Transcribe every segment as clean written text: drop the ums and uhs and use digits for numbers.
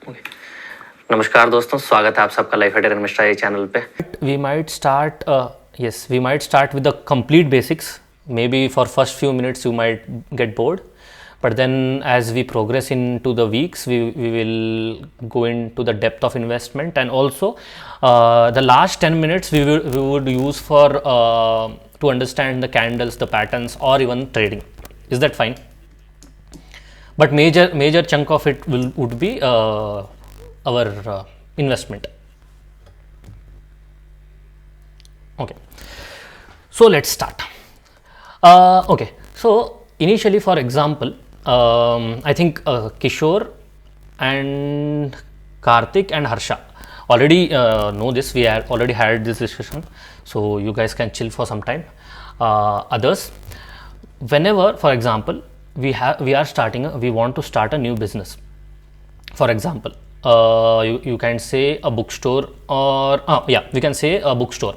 Okay. नमस्कार दोस्तों, स्वागत है आप सबका लाइफ एडर मिश्रा ये चैनल पे. We might start, we might start with the complete basics. Maybe for first few minutes you might get bored, but then as we progress into the weeks, we will go into the depth of investment, and also the last 10 minutes we would use for to understand the candles, the patterns, or even trading. Is that fine? But major chunk of it would be our investment. Okay, so let's start. Okay, so initially, for example, I think Kishore and Karthik and Harsha already know this. We had already had this discussion, so you guys can chill for some time. Others, whenever, for example, we want to start a new business. For example, you can say a bookstore, or we can say a bookstore.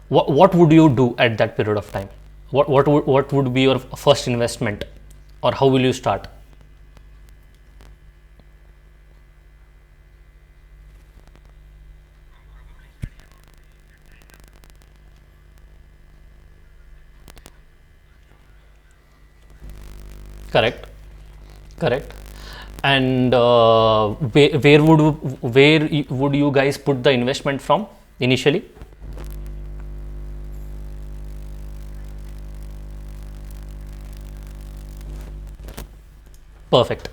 What would you do at that period of time? What would be your first investment, or how will you start? Correct, correct. And where would you guys put the investment from initially? Perfect,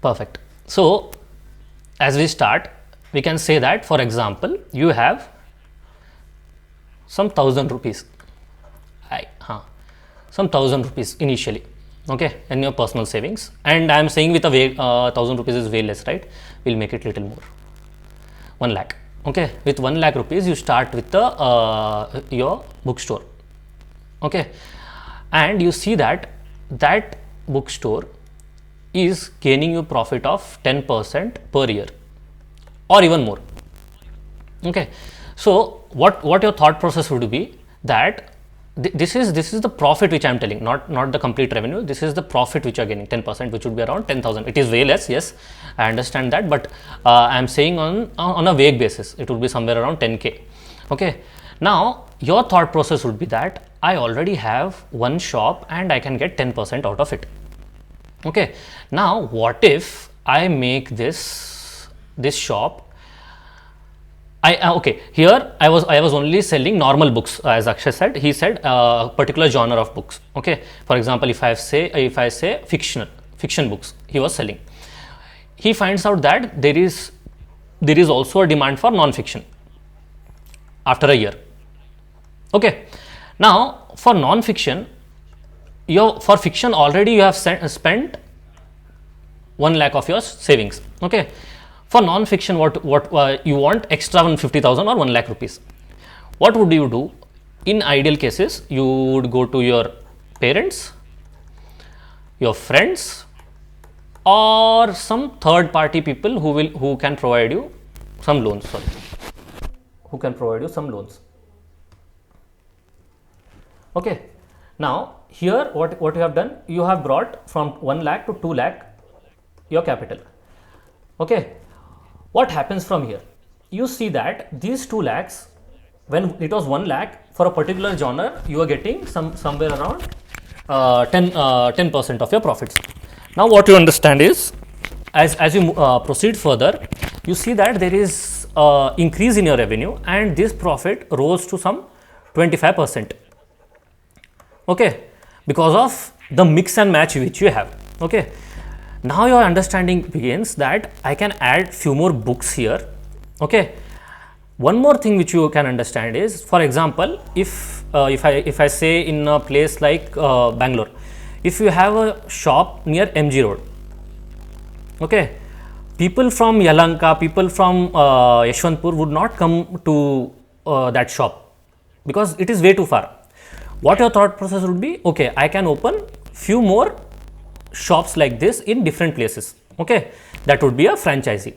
perfect. So as we start, we can say that, for example, you have some 1,000 rupees. Some 1,000 rupees initially, okay, in your personal savings. And I am saying with a way 1,000 rupees is way less, right? We'll make it little more. 1 lakh. Okay, with 1 lakh rupees you start with the your bookstore. Okay, and you see that that bookstore is gaining you profit of 10% per year, or even more. Okay, so what your thought process would be that this is the profit which I am telling, not the complete revenue. This is the profit which you are getting, 10%, which would be around 10,000. It is way less, yes, I understand that, but I am saying on a vague basis, it would be somewhere around 10k. Okay, now your thought process would be that I already have one shop and I can get 10% out of it. Okay, now what if I make this shop, okay, here I was only selling normal books, as Akshay said. He said particular genre of books. Okay, for example, if I say fiction books, he was selling. He finds out that there is also a demand for non-fiction after a year. Okay, now for non-fiction, for fiction already you have spent 1 lakh of your savings. Okay, for non-fiction, what you want extra 150,000 or 1 lakh rupees. What would you do? In ideal cases, you would go to your parents, your friends, or some third party people who can provide you some loans. Who can provide you some loans. Okay, now here what you have done, you have brought from 1 lakh to 2 lakh your capital. Okay, what happens from here? You see that these 2 lakhs, when it was 1 lakh for a particular genre, you are getting somewhere around 10% of your profits. Now what you understand is, as you proceed further, you see that there is increase in your revenue, and this profit rose to some 25%. Okay, because of the mix and match which you have. Okay, now your understanding begins that I can add few more books here. Okay, one more thing which you can understand is, for example, if I say in a place like Bangalore, if you have a shop near MG Road, okay, people from Yalanka, people from Yeshwantpur would not come to that shop because it is way too far. What your thought process would be? Okay, I can open few more shops like this in different places. Okay, that would be a franchisee.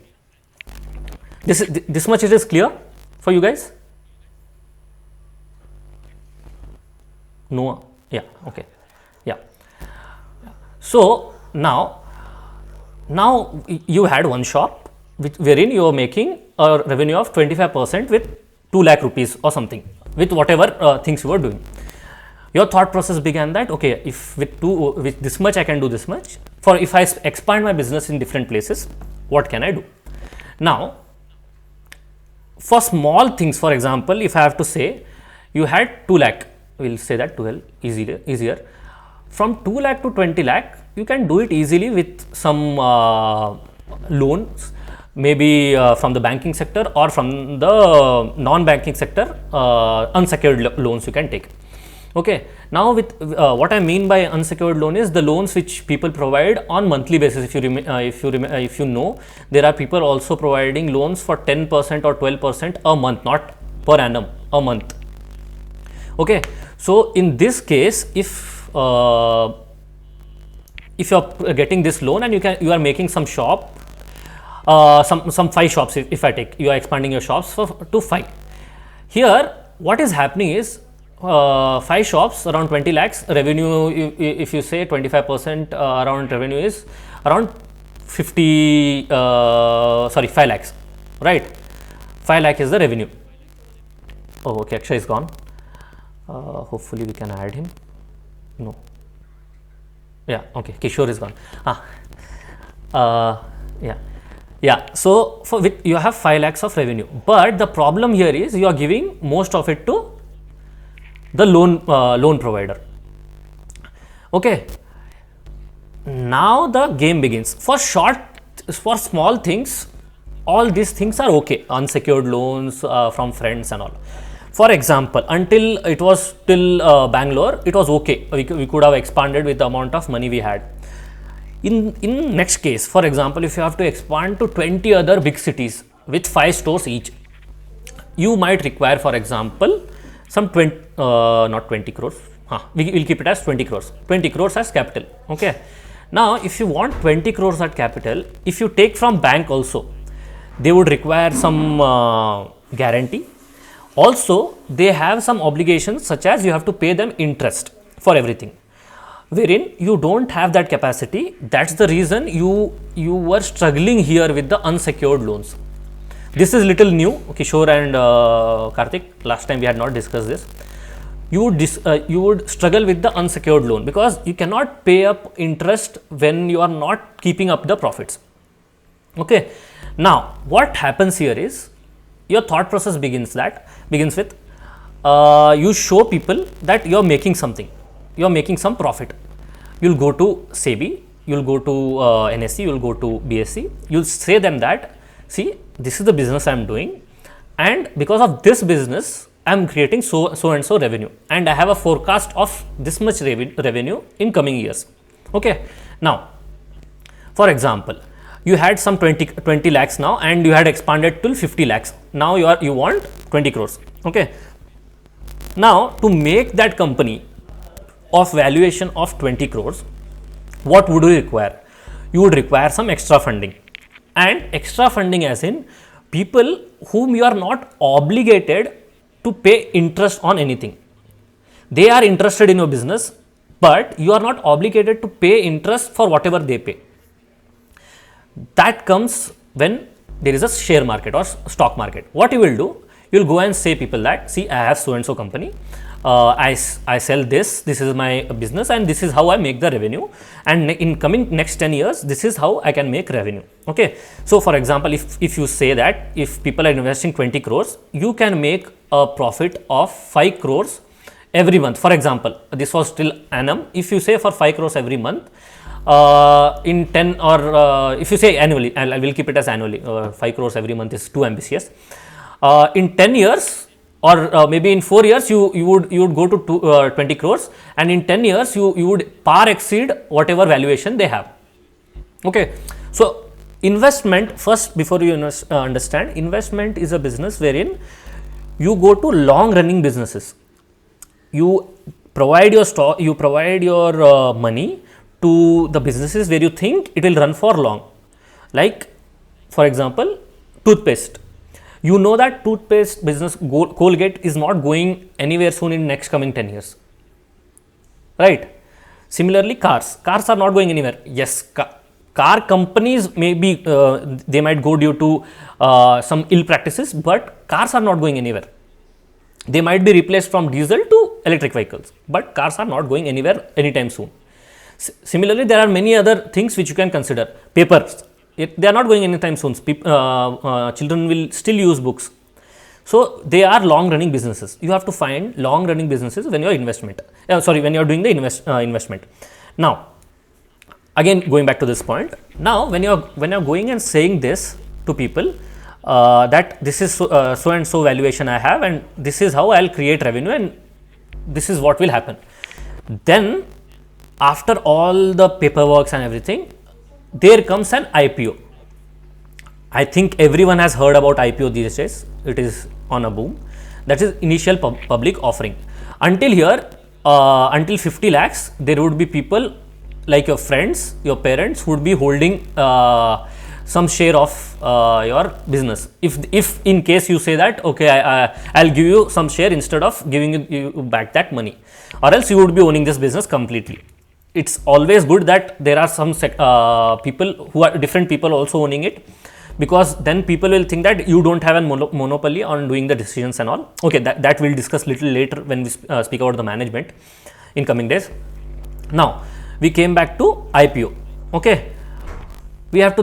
This much it is clear for you guys? No? Yeah, okay. Yeah. So now Now you had one shop wherein you are making a revenue of 25% with 2 lakh rupees or something, with whatever things you were doing. Your thought process began that, okay, if with this much I can do this much, for if I expand my business in different places, what can I do? Now, for small things, for example, if I have to say, you had 2 lakh, we'll say that 12 easier. From 2 lakh to 20 lakh, you can do it easily with some loans, maybe from the banking sector or from the non-banking sector, unsecured loans you can take. Okay, now with what I mean by unsecured loan is the loans which people provide on monthly basis. If you know, there are people also providing loans for 10% or 12% a month, not per annum, a month. Okay, so in this case, if you're getting this loan and you are making some shop, some 5 shops. If I take, you are expanding your shops to 5. Here, what is happening is 5 shops around 20 lakhs revenue. If you say 25% around revenue is around 5 lakhs, right? 5 lakh is the revenue. Oh, okay, Akshay is gone. Hopefully we can add him. No. Yeah, okay, Kishore is gone. Yeah. So you have 5 lakhs of revenue, but the problem here is you are giving most of it to the loan provider. Okay. Now the game begins. For small things, all these things are okay. Unsecured loans from friends and all. For example, until it was till Bangalore, it was okay. We could have expanded with the amount of money we had. In next case, for example, if you have to expand to 20 other big cities with 5 stores each, you might require, for example, some 20 crores. We will keep it as 20 crores. 20 crores as capital. Okay. Now, if you want 20 crores at capital, if you take from bank also, they would require some guarantee. Also, they have some obligations such as you have to pay them interest for everything, wherein you don't have that capacity. That's the reason you were struggling here with the unsecured loans. This is little new, Kishore and Karthik. Last time we had not discussed this. You would struggle with the unsecured loan because you cannot pay up interest when you are not keeping up the profits. Okay. Now, what happens here is your thought process begins with you show people that you are making something. You are making some profit. You'll go to SEBI, you'll go to NSE, you'll go to BSE. You'll say them that, see, this is the business I am doing, and because of this business, I am creating so and so revenue, and I have a forecast of this much revenue in coming years. Okay. Now, for example, you had some 20 lakhs now, and you had expanded till 50 lakhs. Now you want 20 crores. Okay. Now, to make that company of valuation of 20 crores, what would you require? You would require some extra funding, and extra funding as in people whom you are not obligated to pay interest on anything. They are interested in your business, but you are not obligated to pay interest for whatever they pay. That comes when there is a share market or stock market. What you will do, you will go and say people that, see, I have so and so company, I sell this is my business, and this is how I make the revenue, and in coming next 10 years, this is how I can make revenue. Okay. So, for example, if you say that if people are investing 20 crores, you can make a profit of 5 crores every month. For example, this was till annum. If you say for 5 crores every month, in 10 or if you say annually, I will keep it as annually, 5 crores every month is too ambitious. In 10 years, or maybe in 4 years, you would go to 20 crores, and in 10 years you would par exceed whatever valuation they have. Okay. So, investment, first, before you understand, investment is a business wherein you go to long running businesses. You provide your stock, you provide your money to the businesses where you think it will run for long. Like, for example, toothpaste. You know that toothpaste business, Colgate, is not going anywhere soon in next coming 10 years. Right? Similarly, cars are not going anywhere. Yes, car companies may be they might go due to some ill practices, but cars are not going anywhere. They might be replaced from diesel to electric vehicles, but cars are not going anywhere anytime soon. Similarly, there are many other things which you can consider. Papers, they are not going anytime soon. Children will still use books. So they are long running businesses. You have to find long running businesses when you are when you are doing the investment. Now, again going back to this point, now when you are going and saying this to people, that this is so and so valuation I have, and this is how I'll create revenue, and this is what will happen. Then after all the paperwork and everything, there comes an IPO. I think everyone has heard about IPO these days. It is on a boom. That is initial public offering. Until here, until 50 lakhs, there would be people like your friends, your parents who would be holding some share of your business. If in case you say that, okay, I'll give you some share instead of giving you back that money, or else you would be owning this business completely. It's always good that there are some people who are different people also owning it, because then people will think that you don't have a monopoly on doing the decisions and all. Okay, that we'll discuss little later when we speak about the management in coming days. Now we came back to IPO. Okay, we have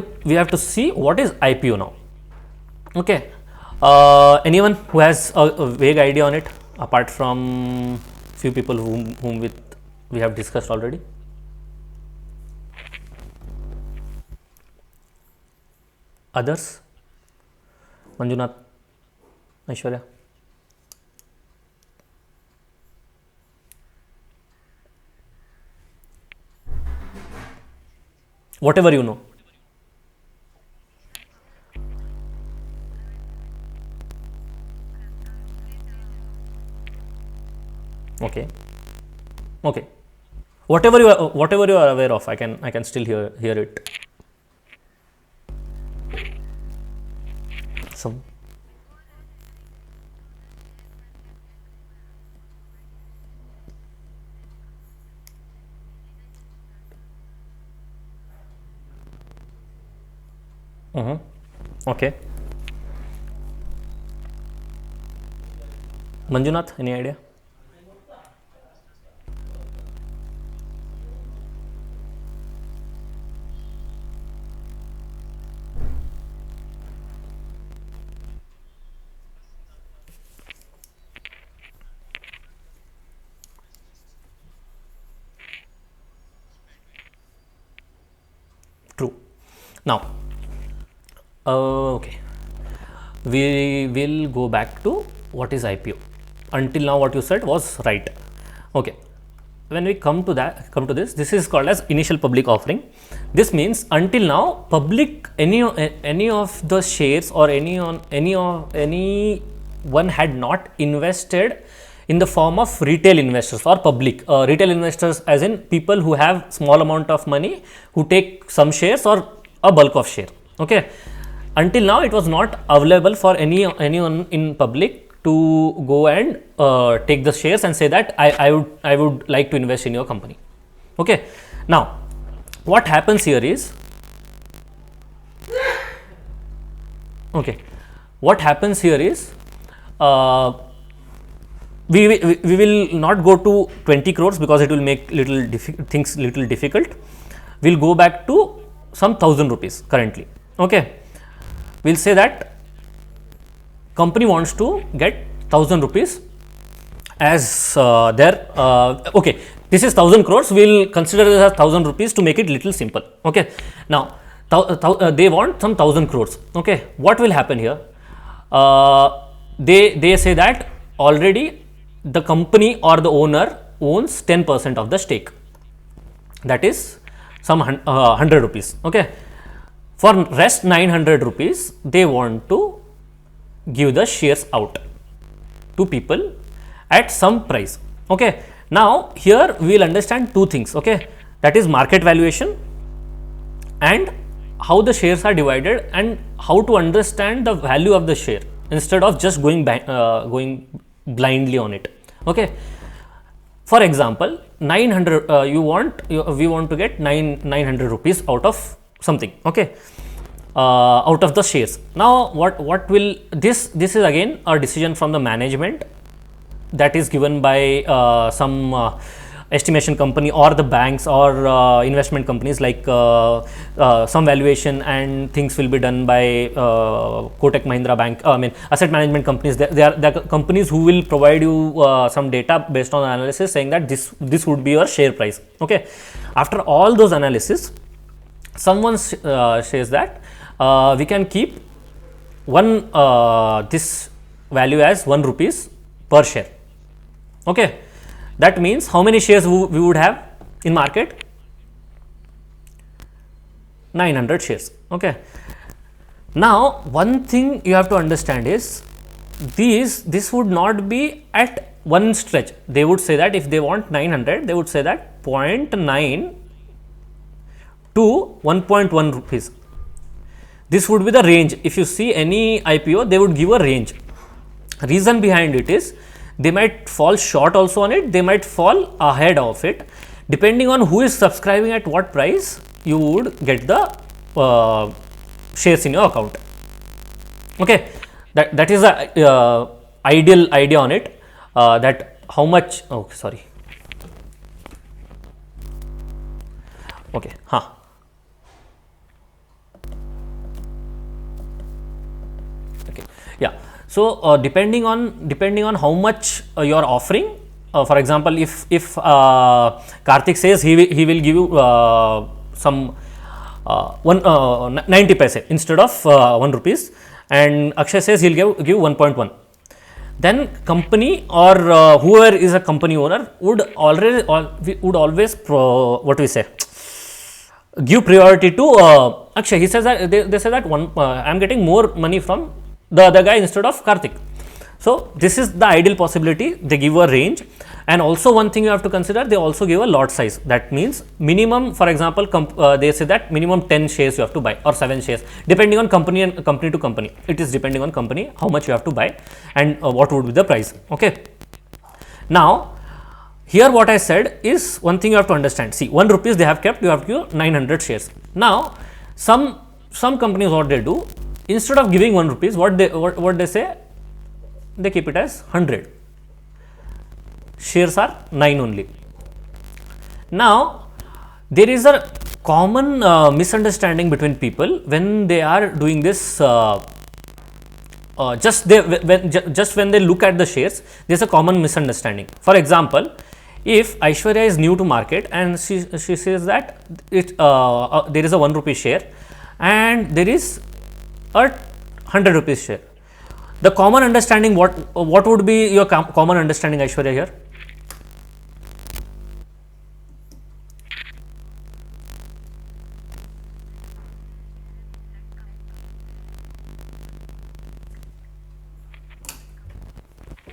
to see what is IPO now. Okay, anyone who has a vague idea on it apart from few people whom we have discussed already? Others? Manjunath, Aishwarya? Whatever you know. Okay. Okay. Whatever you are aware of, I can still hear it. Some. Okay. Manjunath, any idea? True. Now, okay, we will go back to what is IPO. Until now, what you said was right. Okay, when we come to this is called as initial public offering. This means until now, public any of the shares or anyone had not invested in the form of retail investors or public. Retail investors as in people who have small amount of money, who take some shares or a bulk of share. Okay, until now it was not available for anyone in public to go and take the shares and say that I would like to invest in your company. Okay, now what happens here is, we will not go to 20 crores because it will make things little difficult. We'll go back to some 1,000 rupees currently. Okay, we'll say that company wants to get 1,000 rupees as their okay, this is 1,000 crores. We'll consider this as 1,000 rupees to make it little simple. Okay, now they want some 1,000 crores. Okay, what will happen here? They say that already the company or the owner owns 10% of the stake, that is some 100 rupees. Okay, for rest 900 rupees they want to give the shares out to people at some price. Okay, now here we will understand two things. Okay, that is market valuation and how the shares are divided and how to understand the value of the share instead of just going blindly on it. Okay, for example, 900 we want to get 900 rupees out of something, okay, out of the shares. Now what will this is again a decision from the management that is given by some estimation company or the banks or investment companies, like some valuation and things will be done by Kotak Mahindra Bank, I mean asset management companies. They are companies who will provide you some data based on analysis saying that this would be your share price, okay. After all those analysis, someone says that we can keep one this value as 1 rupees per share, okay. That means how many shares we would have in market? 900 shares, okay. Now one thing you have to understand is this would not be at one stretch. They would say that if they want 900, they would say that 0.9 to 1.1 rupees. This would be the range. If you see any IPO, they would give a range. Reason behind it is they might fall short also on it, they might fall ahead of it. Depending on who is subscribing at what price, you would get the shares in your account, okay. That is the ideal idea on it, that how much, oh sorry, okay, okay, yeah. So depending on how much you are offering, for example, if Karthik says he will give you some 90 paise instead of 1 rupees, and Akshay says he'll give 1.1, then company or whoever is a company owner would always what we say, give priority to Akshay. He says that they say that I am getting more money from the other guy instead of Karthik. So this is the ideal possibility. They give a range, and also one thing you have to consider, they also give a lot size. That means minimum, for example, they say that minimum 10 shares you have to buy or 7 shares, depending on company and company to company. It is depending on company how much you have to buy and what would be the price, okay. Now here what I said is one thing you have to understand. See, 1 rupees they have kept, you have to give 900 shares. Now some companies, what they do, instead of giving 1 rupees, what they say, they keep it as 100. Shares are 9 only. Now there is a common misunderstanding between people when they are doing this. Just when they look at the shares, there is a common misunderstanding. For example, if Aishwarya is new to market and she says that there is a 1 rupee share and there is a 100 rupees share. The common understanding, what would be your common understanding, Aishwarya, here?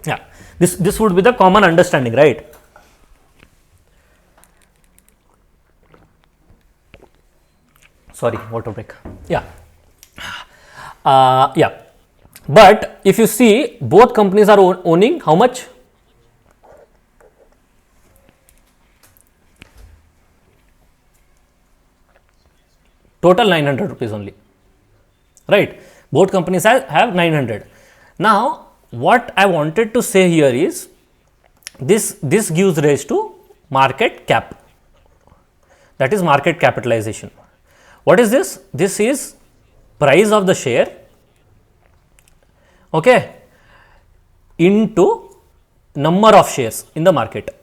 Yeah, this would be the common understanding, right? Sorry, water break. Yeah. Yeah, but if you see, both companies are owning how much? Total 900 rupees only, right? Both companies have 900. Now what I wanted to say here is this gives rise to market cap, that is market capitalization. What is this? This is price of the share, okay, into number of shares in the market.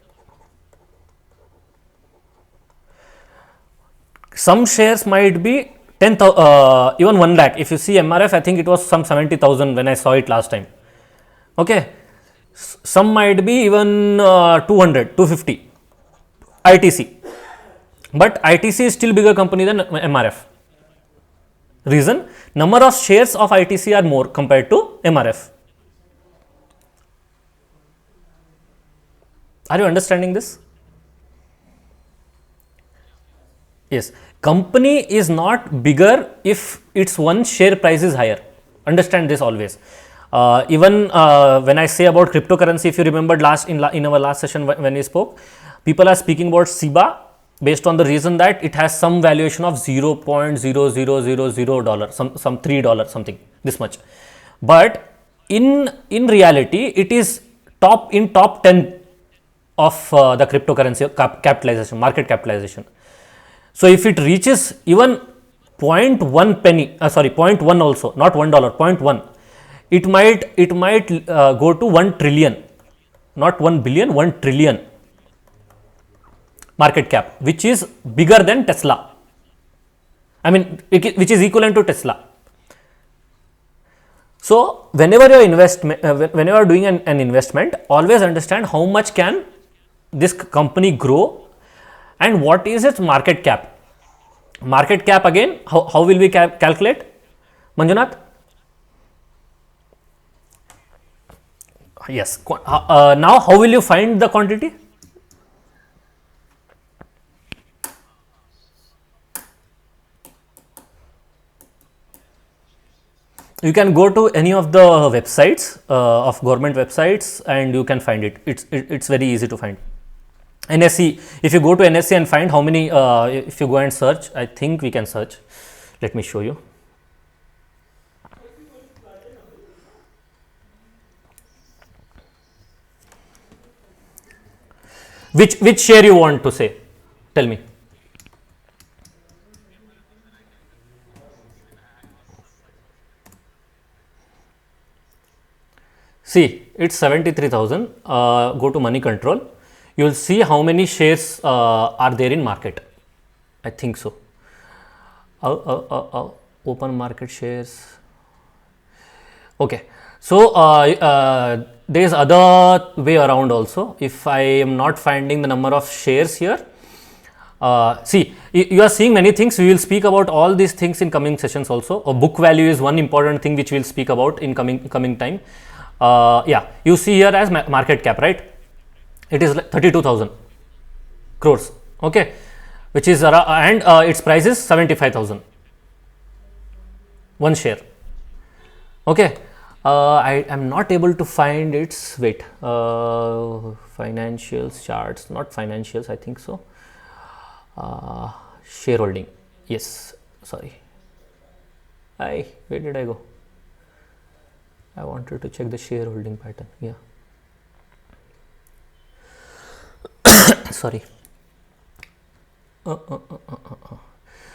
Some shares might be 10,000, even 1 lakh. If you see MRF, I think it was some 70,000 when I saw it last time, okay. Some might be even 200, 250 ITC, but ITC is still bigger company than MRF. Reason, number of shares of ITC are more compared to MRF. Are you understanding this? Yes, company is not bigger if its one share price is higher. Understand this always. Even when I say about cryptocurrency, if you remembered in our last session when we spoke, people are speaking about SIBA based on the reason that it has some valuation of $0.0000, some $3 something, this much. But in reality, it is top 10 of the cryptocurrency capitalization, market capitalization. So if it reaches even 0.1 penny, 0.1 also, not $1, 0.1, it might go to 1 trillion, not 1 billion, 1 trillion market cap, which is bigger than Tesla. I mean, which is equivalent to Tesla. So whenever you whenever you are doing an investment, always understand how much can this company grow and what is its market cap. Market cap, again, how will we calculate, Manjunath? Yes. Now how will you find the quantity? You can go to any of the websites of government websites and you can find it. It's very easy to find. NSE, if you go to NSE and find how many, if you go and search, I think we can search. Let me show you. Which share you want to say? Tell me. See, it's 73,000. Go to money control. You will see how many shares are there in market. I think so. Open market shares. Okay. So there is other way around also. If I am not finding the number of shares here, see, you are seeing many things. We will speak about all these things in coming sessions also. Book value is one important thing which we will speak about in coming time. Yeah, you see here as market cap, right? It is like 32,000 crores, okay, which is and its price is 75,000 one share, okay. I am not able to find its weight. Financials charts, not financials, I think so. Shareholding, yes, sorry. Where did I go? I wanted to check the shareholding pattern. Yeah. Sorry.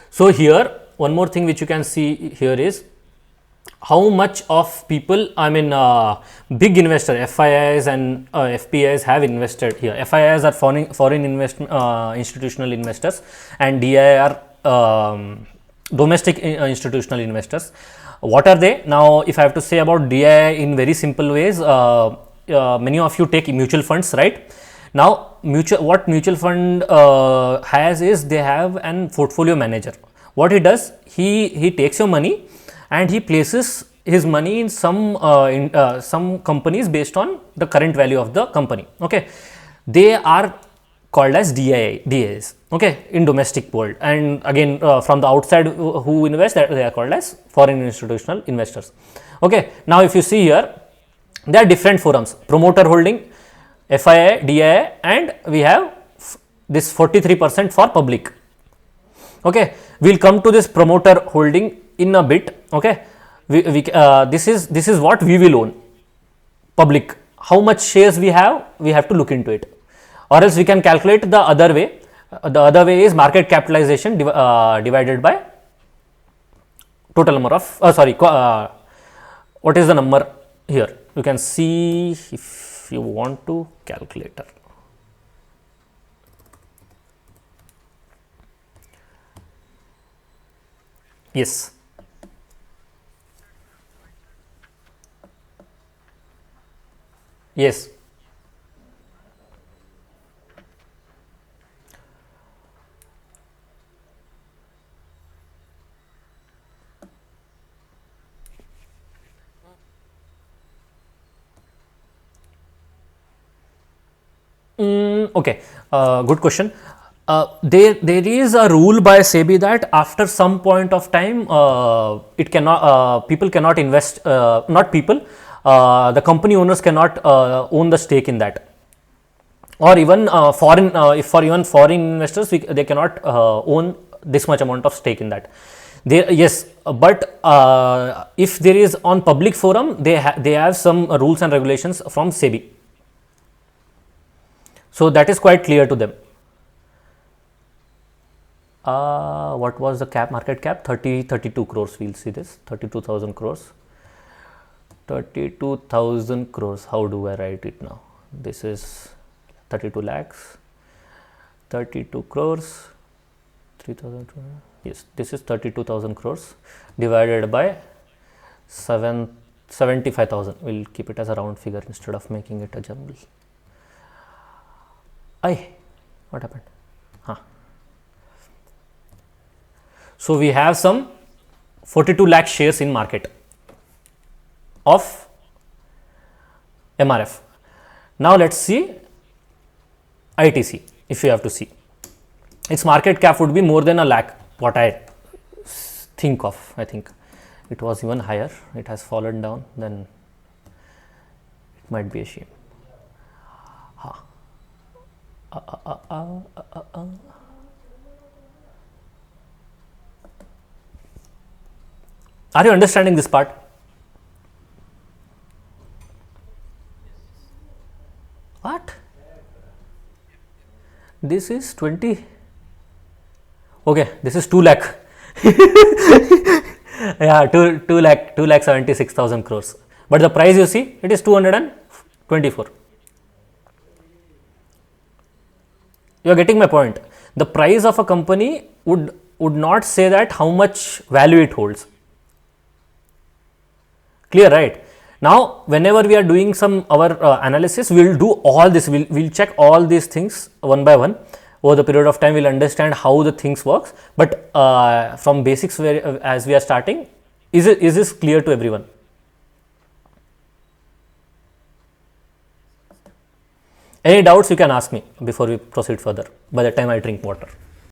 So here, one more thing which you can see here is how much of people, I mean, big investor, FIIs and FPIs have invested here. FIIs are foreign institutional investors, and DI are domestic institutional investors. What are they? Now, if I have to say about DI in very simple ways, many of you take mutual funds, right? Now, what mutual fund has is they have an portfolio manager. What he does, he takes your money and he places his money in some companies based on the current value of the company. Okay, they are called as DIs, okay, in domestic world, and again from the outside who invest, they are called as foreign institutional investors. Okay, now if you see here, there are different forums: promoter holding, FII, DII, and we have this 43% for public. Okay, we'll come to this promoter holding in a bit. Okay, this is what we will own, public. How much shares we have to look into it, or else we can calculate the other way. The other way is market capitalization divided by total number of what is the number here. You can see if you want to calculator. Yes. Yes. Okay, good question. There is a rule by SEBI that after some point of time, people cannot invest. Not people, the company owners cannot own the stake in that. or even foreign, if for even foreign investors, they cannot own this much amount of stake in that. Yes, but if there is on public forum, they have some rules and regulations from SEBI. So that is quite clear to them. What was the market cap? 32 crores. We'll see this. 32,000 crores. 32,000 crores. How do I write it now? This is 32 lakhs. 32 crores. 3,000. Yes, this is 32,000 crores divided by 75,000. We'll keep it as a round figure instead of making it a jumble. What happened? So we have some 42 lakh shares in market of MRF. Now let's see ITC. If you have to see, its market cap would be more than a lakh. What I think of, I think it was even higher. It has fallen down. Then it might be a shame. Are you understanding this part? What? This is 20. Okay, this is 2 lakh. Yeah, 2 lakh 76,000 crores. But the price you see, it is 224. You are getting my point. The price of a company would not say that how much value it holds. Clear, right? Now, whenever we are doing some our analysis, we will do all this. We'll check all these things one by one. Over the period of time, we'll understand how the things works. But from basics, as we are starting, is this clear to everyone? Any doubts you can ask me before we proceed further. By the time I drink water.